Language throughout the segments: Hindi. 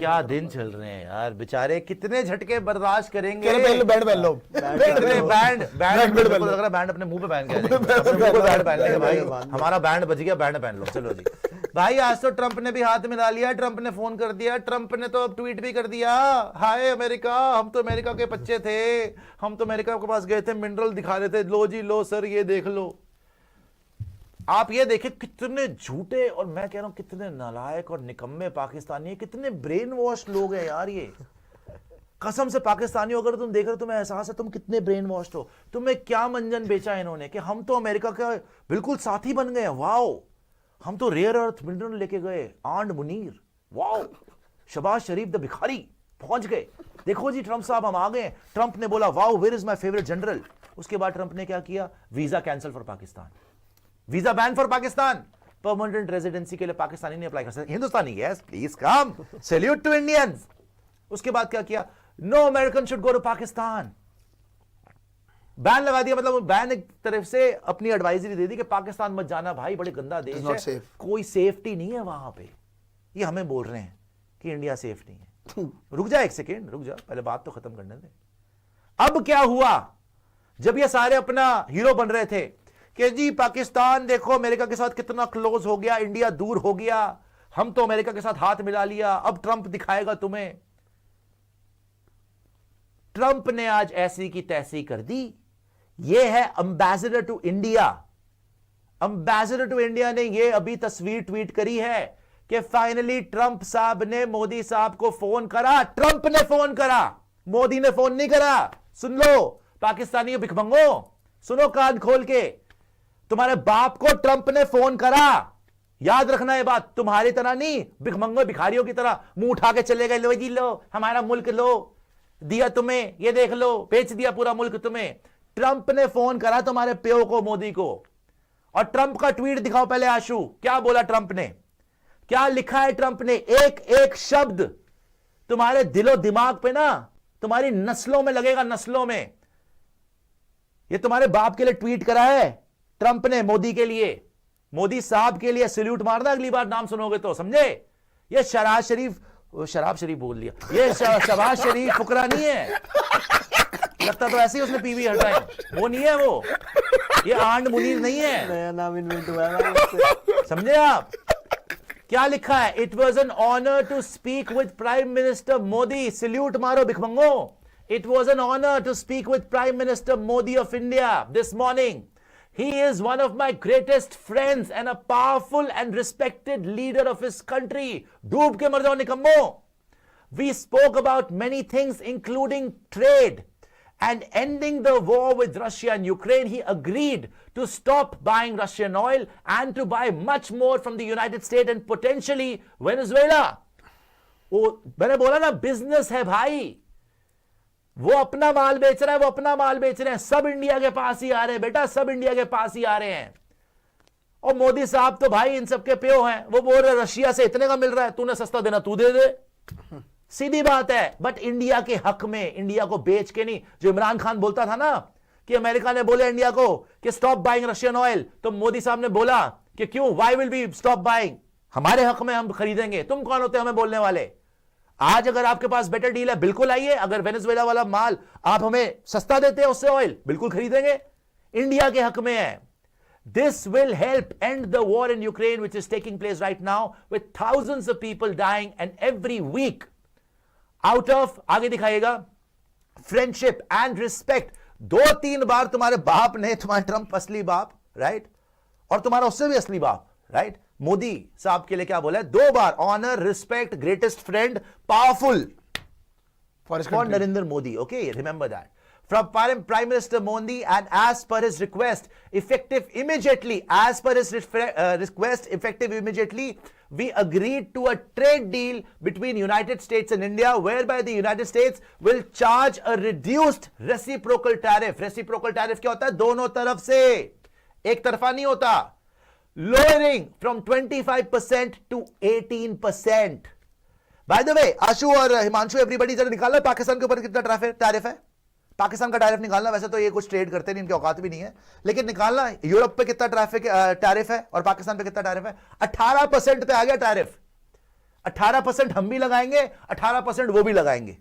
क्या दिन चल रहे हैं यार, बेचारे कितने झटके बर्दाश्त करेंगे। बैंड पहन लो, बैंड लग रहा है बैंड अपने मुंह पे पहन के बैंड पहन लेंगे भाई, हमारा बैंड बज गया, बैंड पहन लो। चलो जी भाई, आज तो ट्रंप ने भी हाथ मिला लिया, ट्रंप ने फोन कर दिया, ट्रंप ने तो अब ट्वीट भी कर दिया, हाय अमेरिका, हम तो अमेरिका के बच्चे थे, हम तो अमेरिका के पास गए थे, मिनरल दिखा रहे थे, लो जी लो सर ये देख लो। आप ये देखिए कितने झूठे और मैं कह रहा हूं कितने नालायक और निकम्मे पाकिस्तानी है, कितने ब्रेन वॉश लोग हैं यार ये। कसम से पाकिस्तानियों, अगर तुम देख रहे हो तुम्हें एहसास है तुम कितने ब्रेन वॉश हो। तुम्हें क्या मंजन बेचा इन्होंने कि हम तो अमेरिका का बिल्कुल साथी बन गए, वाओ, हम तो रेयर अर्थ मिनरल लेके गए, and Munir, wow, Shahbaz Sharif the भिखारी पहुंच गए, देखो जी ट्रंप साहब हम आ गए। ट्रंप ने बोला wow where is my favourite general. उसके बाद ट्रंप ने क्या किया, visa cancel for Pakistan, visa ban for Pakistan, permanent residency के लिए पाकिस्तानी नहीं अप्लाई कर सकते, Hindustani yes please come, salute to Indians. उसके बाद क्या किया, no American should go to Pakistan, ban लगा दिया। मतलब बैन एक तरफ से अपनी एडवाइजरी दे दी कि पाकिस्तान मत जाना भाई, बड़े गंदा देश है, कोई सेफ्टी नहीं है वहां पे। ये हमें बोल रहे हैं कि इंडिया सेफ नहीं है। रुक जा एक सेकेंड, रुक जा, पहले बात तो खत्म करने दे। अब क्या हुआ, जब ये सारे अपना हीरो बन रहे थे कि जी पाकिस्तान देखो अमेरिका के साथ कितना क्लोज हो गया, इंडिया दूर हो गया, हम तो अमेरिका के साथ हाथ मिला लिया, अब ट्रंप दिखाएगा तुम्हें। ट्रंप ने आज ऐसी की तैसी कर दी। यह है ambassador to India. Ambassador to India ने यह अभी तस्वीर ट्वीट करी है कि फाइनली ट्रंप साहब ने मोदी साहब को फोन करा। ट्रंप ने फोन करा, मोदी ने फोन नहीं करा। सुन लो पाकिस्तानी भिखमंगो, सुनो कान खोल के, तुम्हारे बाप को ट्रंप ने फोन करा। याद रखना ये बात, तुम्हारी तरह नहीं, भिखमंगो भिखारियों की तरह मुंह उठा के चले गए, लो जी लो हमारा मुल्क लो, दिया तुम्हें, ये देख लो, बेच दिया पूरा मुल्क तुम्हें। ट्रंप ने फोन करा तुम्हारे प्यो को, मोदी को। और ट्रंप का ट्वीट दिखाओ पहले आशु, क्या बोला ट्रंप ने, क्या लिखा है ट्रंप ने, एक एक शब्द तुम्हारे दिलो दिमाग पे ना, तुम्हारी नस्लों में लगेगा, नस्लों में। ये तुम्हारे बाप के लिए ट्वीट करा है ट्रंप ने, मोदी के लिए, मोदी साहब के लिए सैल्यूट मारना अगली बार नाम सुनोगे तो, समझे। ये शराब शरीफ बोल लिया, ये शबाज शरीफ फुकरा नहीं है, लगता तो ऐसे ही उसने पीवी हटाए, वो नहीं है, वो ये आंड मुनीर नहीं है, नया नाम इन्वेंट हुआ है, समझे आप। क्या लिखा है, it was an honour to speak with prime minister Modi, salute मारो भिखमंगो। It was an honor to speak with Prime Minister Modi of India this morning. He is one of my greatest friends and a powerful and respected leader of his country. डूब के मर जाओ निकम्मो। We spoke about many things including trade and ending the war with Russia and Ukraine. He agreed to stop buying Russian oil and to buy much more from the United States and potentially Venezuela. मैंने बोला ना, बिजनेस है भाई, वो अपना माल बेच रहा है, वो अपना माल बेच रहे हैं, सब इंडिया के पास ही आ रहे हैं बेटा, सब इंडिया के पास ही आ रहे हैं। और मोदी साहब तो भाई इन सबके प्यो हैं, वो बोल रहे रशिया से इतने का मिल रहा है, तूने सस्ता देना तू दे दे, सीधी बात है। बट इंडिया के हक में, इंडिया को बेच के नहीं। जो इमरान खान बोलता था ना कि अमेरिका ने बोले इंडिया को कि स्टॉप बाइंग रशियन ऑयल, तो मोदी साहब ने बोला कि क्यों, why will be stop buying, हमारे हक में हम खरीदेंगे, तुम कौन होते हमें बोलने वाले। आज अगर आपके पास बेटर डील है बिल्कुल आइए, अगर वेनेजुएला वाला माल आप हमें सस्ता देते हैं उससे ऑयल, बिल्कुल खरीदेंगे, इंडिया के हक में है। This will help end the war in Ukraine which is taking place right now with thousands of people dying and every week out of, आगे दिखाइएगा, फ्रेंडशिप एंड रिस्पेक्ट। 2-3 बार तुम्हारे बाप ने, तुम्हारे ट्रंप असली बाप, राइट, और तुम्हारा उससे भी असली बाप, राइट, मोदी साहब के लिए क्या बोला है, 2 बार, honour, respect, greatest friend, powerful for Narendra Modi. Okay, remember that. From Prime Minister Modi, and as per his request, effective immediately, we agreed to a trade deal between United States and India, whereby the United States will charge a reduced reciprocal tariff. Reciprocal tariff क्या होता है, दोनों तरफ से, एक तरफा नहीं होता। Lowering from 25% to 18%. By the way, आशु और हिमांशु, एवरीबडी जरा निकालना पाकिस्तान के ऊपर कितना टैरिफ है। पाकिस्तान का टैरिफ निकालना, वैसे तो ये कुछ ट्रेड करते नहीं, इनकी औकात भी नहीं है, लेकिन निकालना यूरोप पे कितना टैरिफ है और पाकिस्तान पे कितना टैरिफ है। 18% पे आ गया टैरिफ। 18% हम भी लगाएंगे, 18% वो भी लगाएंगे।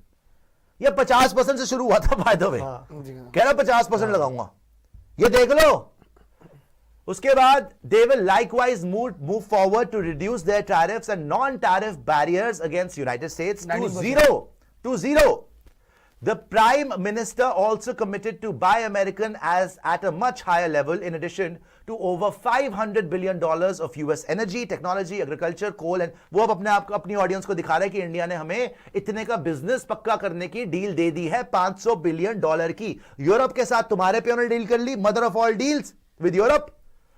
ये 50% से शुरू हुआ था बाय द वे, कह रहा 50% लगाऊंगा, ये देख लो। उसके बाद they will likewise move forward to reduce their tariffs and non-tariff barriers against United States to zero. The Prime Minister also committed to buy American as at a much higher level in addition to over $500 billion of US energy, technology, agriculture, coal and वो अब अपने आप को अपनी ऑडियंस को दिखा रहा है कि इंडिया ने हमें इतने का बिजनेस पक्का करने की डील दे दी है, $500 बिलियन की। यूरोप के साथ तुम्हारे पे उन्होंने डील कर ली, mother of all deals with Europe,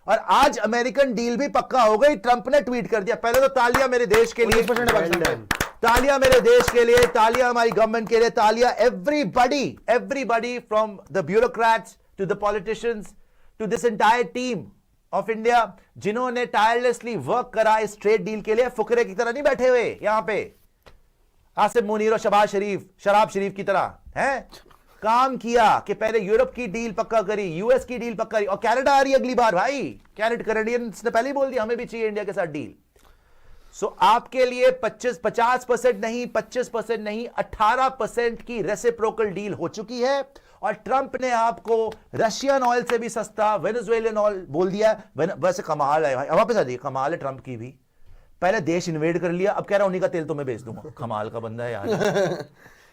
और आज अमेरिकन डील भी पक्का हो गई। ट्रंप ने ट्वीट कर दिया, पहले तो तालियां मेरे देश के लिए, तालियां मेरे देश के लिए, तालियां हमारी गवर्नमेंट के लिए, तालियां everybody from the bureaucrats to the politicians to this entire team of India, जिन्होंने टायरलेसली वर्क करा इस ट्रेड डील के लिए। फुकरे की तरह नहीं बैठे हुए यहां पे आसिफ मुनीर और शबाज शरीफ की तरह हैं, काम किया कि पहले यूरोप की डील पक्का करी, यूएस की डील पक्का करी, और कनाडा आ रही है अगली बार भाई। कैनेडियंस ने पहले ही बोल दिया हमें भी चाहिए इंडिया के साथ डील। सो आपके लिए 50% नहीं, 25% नहीं, 18% की रेसिप्रोकल डील हो चुकी है। और ट्रंप ने आपको रशियन ऑयल से भी सस्ता वेनेजुएलियन ऑयल बोल दिया। वैसे कमाल है भाई, अब वापस आ जाइए, कमाल है ट्रंप की भी, पहले देश इन्वेड कर लिया, अब कह रहा उन्हीं का तेल तुम्हें बेच दूंगा। कमाल का बंदा है यार।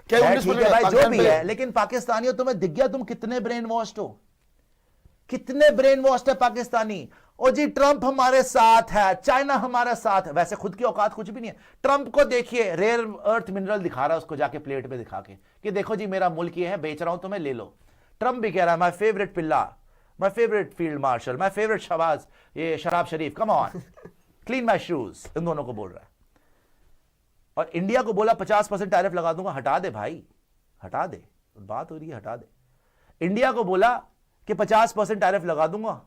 क्या ठीक है भाई, जो भी है, लेकिन पाकिस्तानियों तुम्हें दिख गया तुम कितने ब्रेन वॉश्ड हो, कितने ब्रेन वॉश्ड है पाकिस्तानी। और जी ट्रंप हमारे साथ है, चाइना हमारे साथ है, वैसे खुद की औकात कुछ भी नहीं है। ट्रंप को देखिए, रेयर अर्थ मिनरल दिखा रहा है उसको जाके प्लेट पे दिखा के कि देखो जी मेरा मुल्क ये है, बेच रहा हूं तुम्हें, ले लो। ट्रंप भी कह रहा है माय फेवरेट पिल्ला, my favourite field marshal, my favourite Shehbaz, ये शराब Sharif, come on clean my shoes, इन दोनों को बोल रहा है। और इंडिया को बोला 50% टैरिफ लगा दूंगा, हटा दे भाई, हटा दे, बात हो रही है हटा दे। इंडिया को बोला कि 50% टैरिफ लगा दूंगा,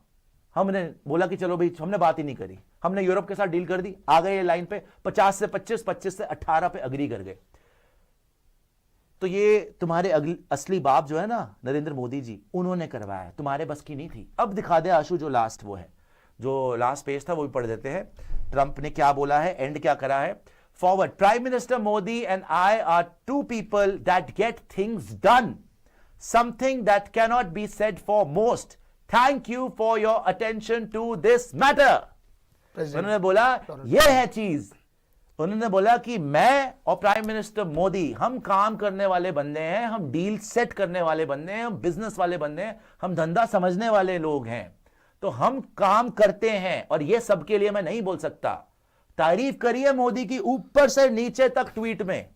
हमने बोला कि चलो भाई, हमने बात ही नहीं करी, हमने यूरोप के साथ डील कर दी, आ गए ये लाइन पे 50 से 25, 25 से 18 पे अग्री कर गए। तो ये तुम्हारे असली बाप जो है ना नरेंद्र मोदी जी, उन्होंने करवाया, तुम्हारे बस की नहीं थी। अब दिखा दे आशु जो लास्ट वो है, जो लास्ट पेज था वो भी पढ़ देते हैं। ट्रंप ने क्या बोला है, एंड क्या करा है। Forward, Prime Minister Modi and I are two people that get things done, something that cannot be said for most. Thank you for your attention to this matter. उन्होंने बोला ये है चीज, उन्होंने बोला कि मैं और प्राइम मिनिस्टर मोदी, हम काम करने वाले बंदे हैं, हम डील सेट करने वाले बंदे हैं, हम बिजनेस वाले बंदे हैं, हम धंधा समझने वाले लोग हैं, तो हम काम करते हैं। और ये सबके लिए मैं नहीं बोल सकता। तारीफ करिए मोदी की ऊपर से नीचे तक ट्वीट में,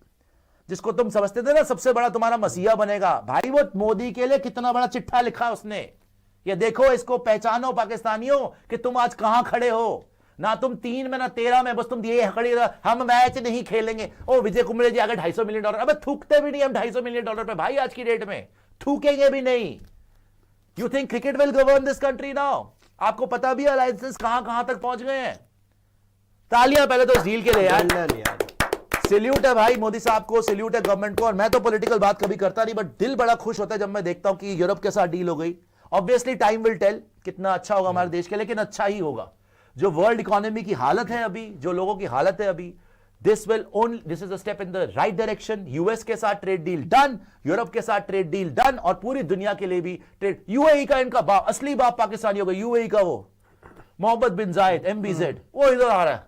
जिसको तुम समझते थे ना सबसे बड़ा तुम्हारा मसीहा बनेगा, भाई वो मोदी के लिए कितना बड़ा चिट्ठा लिखा उसने। ये देखो, इसको पहचानो पाकिस्तानियों कि तुम आज कहां खड़े हो। ना तुम 3 में ना 13 में, बस तुम ये खड़ी, हम मैच नहीं खेलेंगे। ओ विजय कुंबले जी आ गए $250 मिलियन, अबे थूकते भी नहीं हम $250 मिलियन पे भाई, आज की डेट में थूकेंगे भी नहीं। You think cricket will govern this country now? आपको पता भी है अलायंसेस कहां कहां तक पहुंच गए हैं। तालियां पहले तो इस डील के लिए यार, सैल्यूट है भाई मोदी साहब को, सैल्यूट है गवर्नमेंट को। और मैं तो पॉलिटिकल बात कभी करता नहीं, बट दिल बड़ा खुश होता है जब मैं देखता हूं कि यूरोप के साथ डील हो गई। ऑब्वियसली टाइम विल टेल कितना अच्छा होगा हमारे देश के लिए, लेकिन अच्छा ही होगा। जो वर्ल्ड इकोनॉमी की हालत है अभी, जो लोगों की हालत है अभी, this is a step in the right direction. US के साथ ट्रेड डील डन, यूरोप के साथ ट्रेड डील डन, और पूरी दुनिया के लिए भी ट्रेड। यूएई का इनका बाप, असली बाप पाकिस्तानी होगा, यूएई का वो मोहम्मद बिन जायद MBZ, वो इधर आ रहा है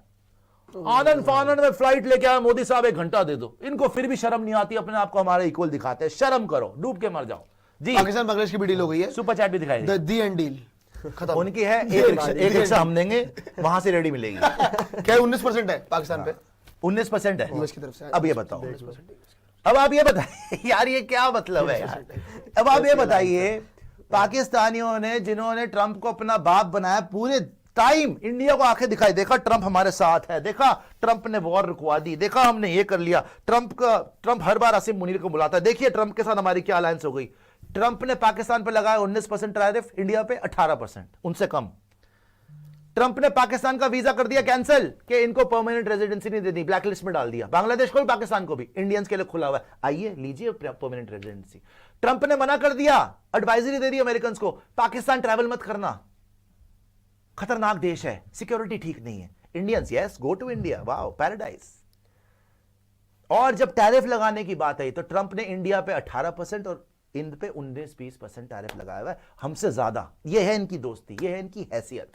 आनंद फानंद में फ्लाइट लेके आया, मोदी साहब 1 घंटा दे दो। इनको फिर भी शर्म नहीं आती, अपने आप को हमारे इक्वल दिखाते हैं। शर्म करो, डूब के मर जाओ जी। पाकिस्तान बांग्लादेश की भी डील हो गई है, सुपर चैट भी दिखाई दी एंड डील खत्म। उनकी है, एक रिक्शा हम देंगे, वहां से रेडी मिलेगी। क्या 19% है पाकिस्तान पे? 19% है यूएस की तरफ से। अब ये बताओ, अब आप ये बताइए यार, ये क्या मतलब है यार। अब आप ये बताइए, पाकिस्तानियों ने जिन्होंने ट्रंप को अपना बाप बनाया, पूरे टाइम इंडिया को आंखें दिखाई, देखा ट्रंप हमारे साथ है, देखा ट्रंप ने वॉर रुकवा दी, देखा हमने ये कर लिया। ट्रंप हर बार आसिफ मुनीर को बुलाता है, देखिए ट्रंप के साथ हमारी क्या अलायंस हो गई। ट्रंप ने पाकिस्तान पर लगाया 19% टैरिफ, इंडिया पे 18%, उनसे कम। ट्रंप ने पाकिस्तान का वीजा कर दिया कैंसिल, कि इनको परमानेंट रेजिडेंसी नहीं देनी, ब्लैकलिस्ट में डाल दिया। बांग्लादेश को भी पाकिस्तान को भी इंडियंस के लिए खुला हुआ है, आइए लीजिए परमानेंट रेजिडेंसी। ट्रंप ने मना कर दिया, एडवाइजरी दे दी अमेरिकन को, पाकिस्तान ट्रैवल मत करना, खतरनाक देश है, सिक्योरिटी ठीक नहीं है। Indians yes go to India, wow paradise. और जब टैरिफ लगाने की बात आई तो ट्रंप ने इंडिया पे 18% और इन पे 19-20% टैरिफ लगाया हुआ है, हमसे ज्यादा। ये है इनकी दोस्ती, ये है इनकी हैसियत।